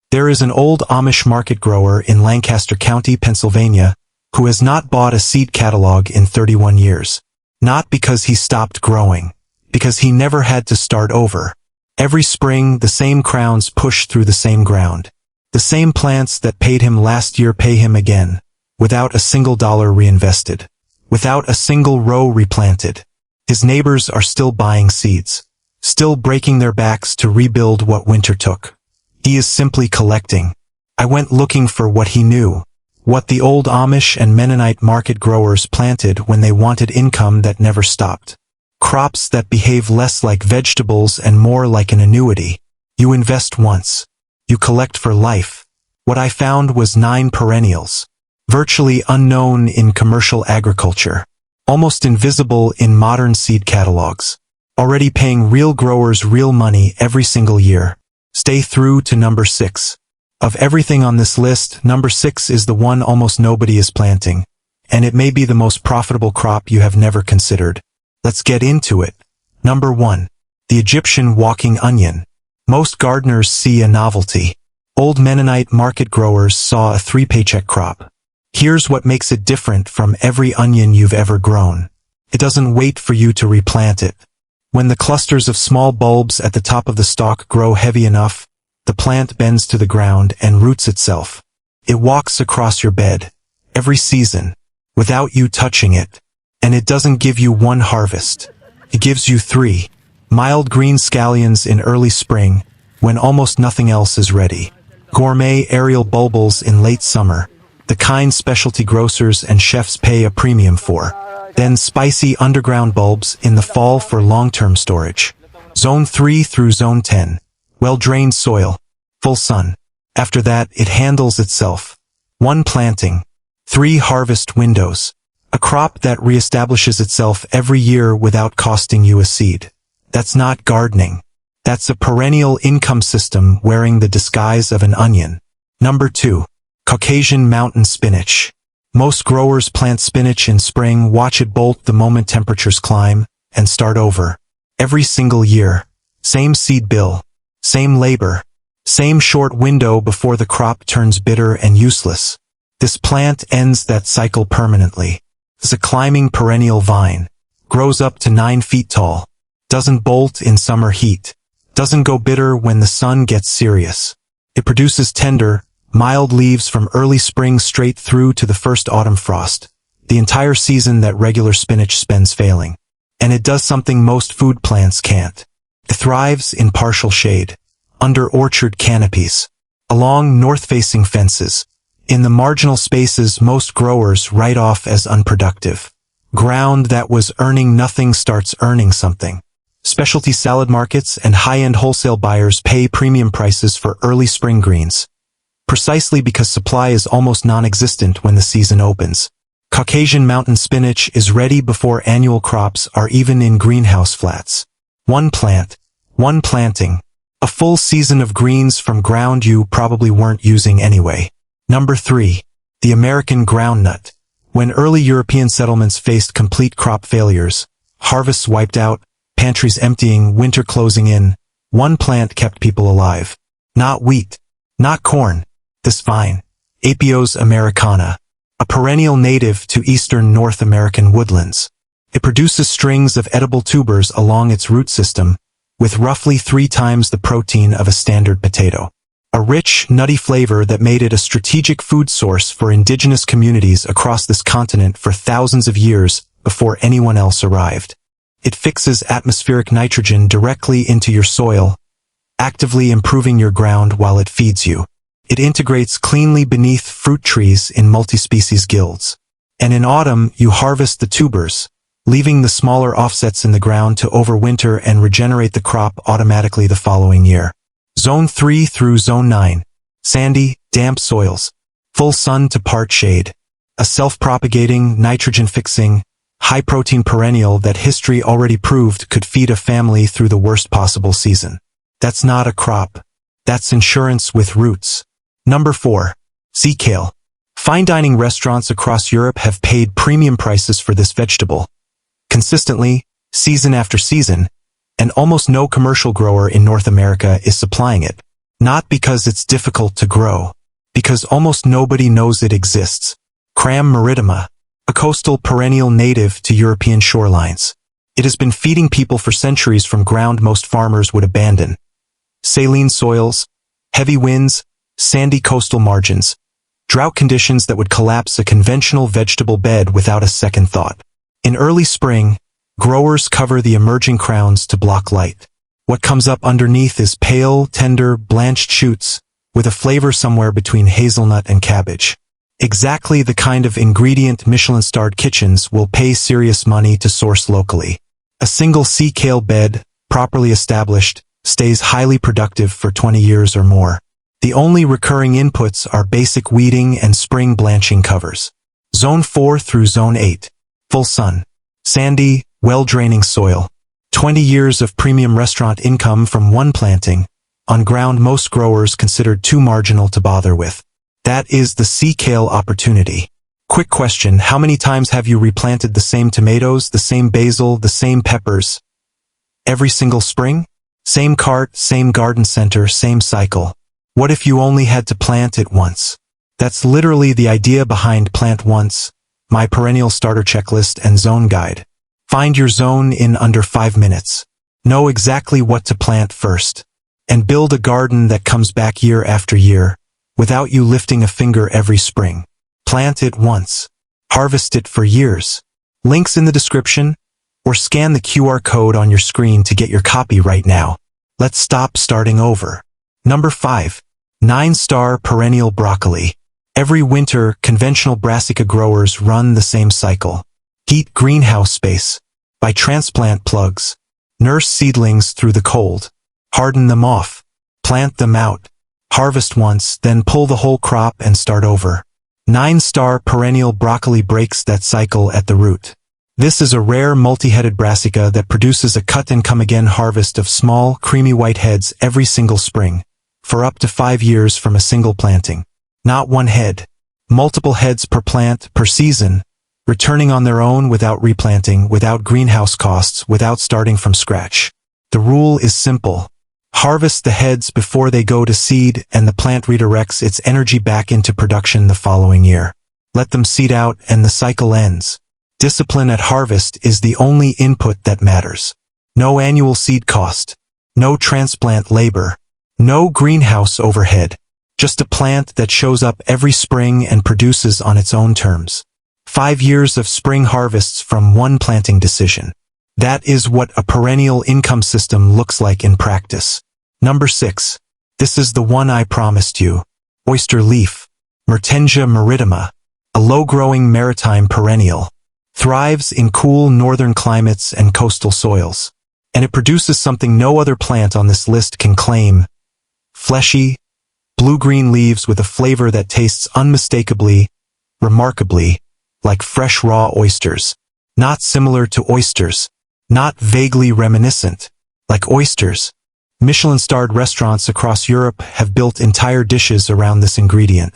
There is an old Amish market grower in Lancaster County, Pennsylvania, who has not bought a seed catalog in 31 years. Not because he stopped growing, because he never had to start over. Every spring, the same crowns push through the same ground. The same plants that paid him last year pay him again, without a single dollar reinvested, without a single row replanted. His neighbors are still buying seeds, still breaking their backs to rebuild what winter took. He is simply collecting. I went looking for what he knew, what the old Amish and Mennonite market growers planted when they wanted income that never stopped. Crops that behave less like vegetables and more like an annuity. You invest once. You collect for life. What I found was 9 perennials. Virtually unknown in commercial agriculture. Almost invisible in modern seed catalogs. Already paying real growers real money every single year. Stay through to number 6. Of everything on this list, number 6 is the one almost nobody is planting. And it may be the most profitable crop you have never considered. Let's get into it. Number 1. The Egyptian walking onion. Most gardeners see a novelty. Old Mennonite market growers saw a 3-paycheck crop. Here's what makes it different from every onion you've ever grown. It doesn't wait for you to replant it. When the clusters of small bulbs at the top of the stalk grow heavy enough, the plant bends to the ground and roots itself. It walks across your bed, every season, without you touching it. And it doesn't give you one harvest. It gives you 3. Mild green scallions in early spring, when almost nothing else is ready. Gourmet aerial bulbils in late summer, the kind specialty grocers and chefs pay a premium for. Then spicy underground bulbs in the fall for long-term storage. Zone 3 through Zone 10. Well-drained soil. Full sun. After that, it handles itself. 1 planting. 3 harvest windows. A crop that reestablishes itself every year without costing you a seed. That's not gardening. That's a perennial income system wearing the disguise of an onion. Number 2. Caucasian Mountain Spinach. Most growers plant spinach in spring, watch it bolt the moment temperatures climb, and start over. Every single year. Same seed bill. Same labor. Same short window before the crop turns bitter and useless. This plant ends that cycle permanently. It's a climbing perennial vine. Grows up to 9 feet tall. Doesn't bolt in summer heat. Doesn't go bitter when the sun gets serious. It produces tender, mild leaves from early spring straight through to the first autumn frost. The entire season that regular spinach spends failing. And it does something most food plants can't. It thrives in partial shade. Under orchard canopies. Along north-facing fences. In the marginal spaces most growers write off as unproductive. Ground that was earning nothing starts earning something. Specialty salad markets and high-end wholesale buyers pay premium prices for early spring greens. Precisely because supply is almost non-existent when the season opens. Caucasian Mountain Spinach is ready before annual crops are even in greenhouse flats. 1 plant. 1 planting. A full season of greens from ground you probably weren't using anyway. Number 3. The American Groundnut. When early European settlements faced complete crop failures, harvests wiped out, pantries emptying, winter closing in, 1 plant kept people alive. Not wheat. Not corn. This vine. Apios americana. A perennial native to eastern North American woodlands. It produces strings of edible tubers along its root system, with roughly 3 times the protein of a standard potato. A rich, nutty flavor that made it a strategic food source for indigenous communities across this continent for thousands of years before anyone else arrived. It fixes atmospheric nitrogen directly into your soil, actively improving your ground while it feeds you. It integrates cleanly beneath fruit trees in multi-species guilds. And in autumn, you harvest the tubers, leaving the smaller offsets in the ground to overwinter and regenerate the crop automatically the following year. Zone 3 through Zone 9. Sandy, damp soils. Full sun to part shade. A self-propagating, nitrogen-fixing, high-protein perennial that history already proved could feed a family through the worst possible season. That's not a crop. That's insurance with roots. Number 4. Sea kale. Fine dining restaurants across Europe have paid premium prices for this vegetable. Consistently, season after season, and almost no commercial grower in North America is supplying it. Not because it's difficult to grow, because almost nobody knows it exists. Cram marittima, a coastal perennial native to European shorelines. It has been feeding people for centuries from ground most farmers would abandon. Saline soils, heavy winds, sandy coastal margins, drought conditions that would collapse a conventional vegetable bed without a second thought. In early spring, growers cover the emerging crowns to block light. What comes up underneath is pale, tender, blanched shoots, with a flavor somewhere between hazelnut and cabbage. Exactly the kind of ingredient Michelin-starred kitchens will pay serious money to source locally. A single sea kale bed, properly established, stays highly productive for 20 years or more. The only recurring inputs are basic weeding and spring blanching covers. Zone 4 through Zone 8. Full sun. Sandy, well-draining soil. 20 years of premium restaurant income from one planting, on ground most growers considered too marginal to bother with. That is the sea kale opportunity. Quick question, how many times have you replanted the same tomatoes, the same basil, the same peppers? Every single spring? Same cart, same garden center, same cycle. What if you only had to plant it once? That's literally the idea behind Plant Once, my perennial starter checklist and zone guide. Find your zone in under 5 minutes. Know exactly what to plant first. And build a garden that comes back year after year, without you lifting a finger every spring. Plant it once. Harvest it for years. Links in the description, or scan the QR code on your screen to get your copy right now. Let's stop starting over. Number 5. 9-star perennial broccoli. Every winter, conventional brassica growers run the same cycle. Heat greenhouse space. Buy transplant plugs. Nurse seedlings through the cold. Harden them off. Plant them out. Harvest once, then pull the whole crop and start over. 9-star perennial broccoli breaks that cycle at the root. This is a rare multi-headed brassica that produces a cut-and-come-again harvest of small, creamy white heads every single spring, for up to 5 years from a single planting. Not one head. Multiple heads per plant, per season, returning on their own without replanting, without greenhouse costs, without starting from scratch. The rule is simple. Harvest the heads before they go to seed and the plant redirects its energy back into production the following year. Let them seed out and the cycle ends. Discipline at harvest is the only input that matters. No annual seed cost. No transplant labor. No greenhouse overhead. Just a plant that shows up every spring and produces on its own terms. 5 years of spring harvests from one planting decision. That is what a perennial income system looks like in practice. Number 6. This is the one I promised you. Oyster leaf. Mertensia marittima. A low-growing maritime perennial. Thrives in cool northern climates and coastal soils. And it produces something no other plant on this list can claim. Fleshy, blue-green leaves with a flavor that tastes unmistakably, remarkably, like fresh raw oysters. Not similar to oysters. Not vaguely reminiscent. Like oysters. Michelin-starred restaurants across Europe have built entire dishes around this ingredient.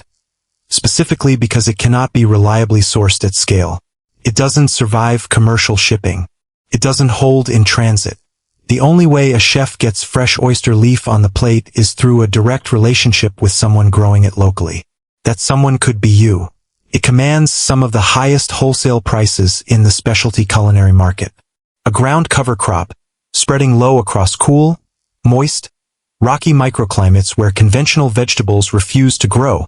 Specifically because it cannot be reliably sourced at scale. It doesn't survive commercial shipping. It doesn't hold in transit. The only way a chef gets fresh oyster leaf on the plate is through a direct relationship with someone growing it locally. That someone could be you. It commands some of the highest wholesale prices in the specialty culinary market. A ground cover crop, spreading low across cool, moist, rocky microclimates where conventional vegetables refuse to grow,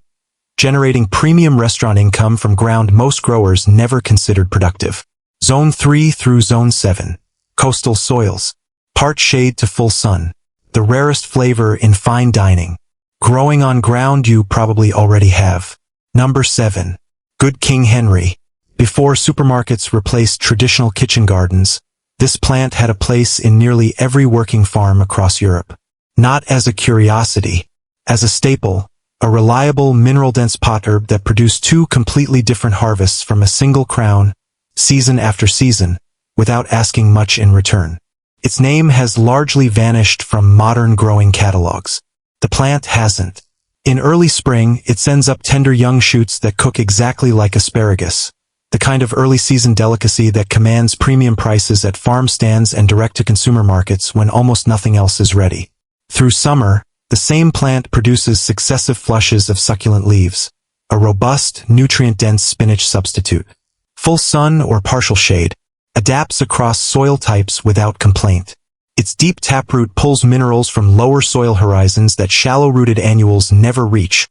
generating premium restaurant income from ground most growers never considered productive. Zone 3 through Zone 7. Coastal soils. Part shade to full sun. The rarest flavor in fine dining. Growing on ground you probably already have. Number 7. Good King Henry. Before supermarkets replaced traditional kitchen gardens, this plant had a place in nearly every working farm across Europe. Not as a curiosity, as a staple, a reliable mineral-dense pot herb that produced 2 completely different harvests from a single crown, season after season, without asking much in return. Its name has largely vanished from modern growing catalogs. The plant hasn't. In early spring, it sends up tender young shoots that cook exactly like asparagus, the kind of early-season delicacy that commands premium prices at farm stands and direct-to-consumer markets when almost nothing else is ready. Through summer, The same plant produces successive flushes of succulent leaves, a robust, nutrient-dense spinach substitute. Full sun or partial shade, adapts across soil types without complaint. Its deep taproot pulls minerals from lower soil horizons that shallow-rooted annuals never reach,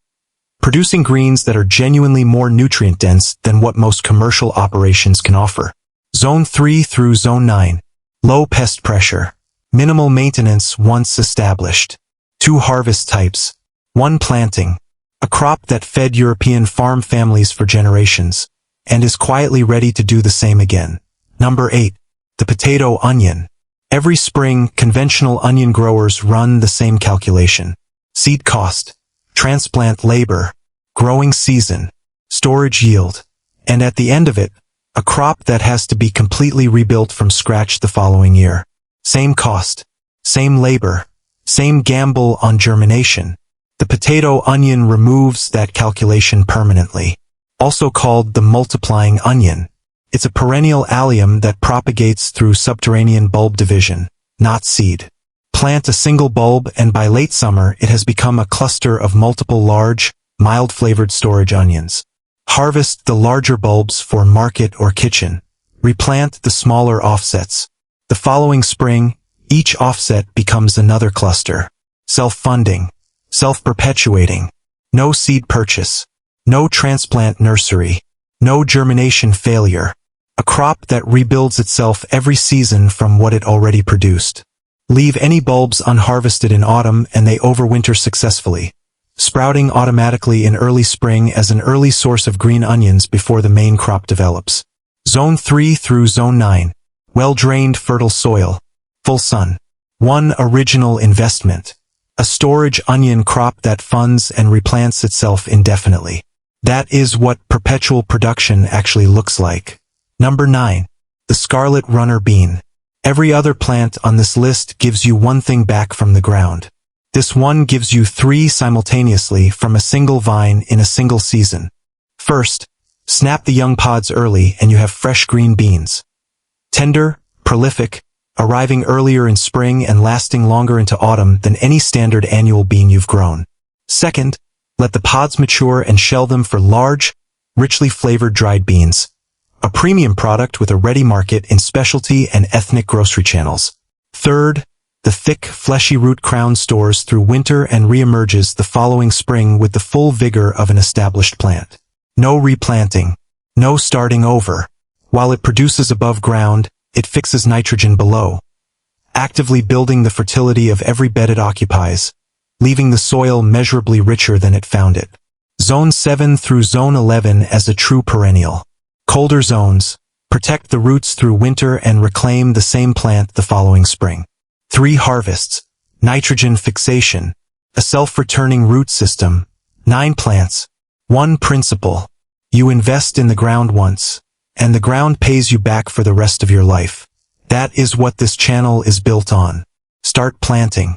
producing greens that are genuinely more nutrient-dense than what most commercial operations can offer. Zone 3 through Zone 9. Low pest pressure. Minimal maintenance once established. 2 harvest types. 1 planting. A crop that fed European farm families for generations, and is quietly ready to do the same again. Number 8. The potato onion. Every spring, conventional onion growers run the same calculation. Seed cost, transplant labor, growing season, storage yield, and at the end of it, a crop that has to be completely rebuilt from scratch the following year. Same cost, same labor, same gamble on germination. The potato onion removes that calculation permanently. Also called the multiplying onion. It's a perennial allium that propagates through subterranean bulb division, not seed. Plant a single bulb and by late summer it has become a cluster of multiple large, mild-flavored storage onions. Harvest the larger bulbs for market or kitchen. Replant the smaller offsets. The following spring, each offset becomes another cluster. Self-funding. Self-perpetuating. No seed purchase. No transplant nursery. No germination failure. A crop that rebuilds itself every season from what it already produced. Leave any bulbs unharvested in autumn and they overwinter successfully, sprouting automatically in early spring as an early source of green onions before the main crop develops. Zone 3 through Zone 9. Well-drained fertile soil. Full sun. 1 original investment. A storage onion crop that funds and replants itself indefinitely. That is what perpetual production actually looks like. Number 9. The scarlet runner bean. Every other plant on this list gives you one thing back from the ground. This one gives you 3 simultaneously from a single vine in a single season. First, snap the young pods early and you have fresh green beans. Tender, prolific, arriving earlier in spring and lasting longer into autumn than any standard annual bean you've grown. Second, let the pods mature and shell them for large, richly flavored dried beans. A premium product with a ready market in specialty and ethnic grocery channels. Third, the thick, fleshy root crown stores through winter and reemerges the following spring with the full vigor of an established plant. No replanting. No starting over. While it produces above ground, it fixes nitrogen below, actively building the fertility of every bed it occupies, leaving the soil measurably richer than it found it. Zone 7 through Zone 11 as a true perennial. Colder zones, protect the roots through winter and reclaim the same plant the following spring. 3 harvests, nitrogen fixation, a self-returning root system, 9 plants, 1 principle. You invest in the ground once, and the ground pays you back for the rest of your life. That is what this channel is built on. Start planting.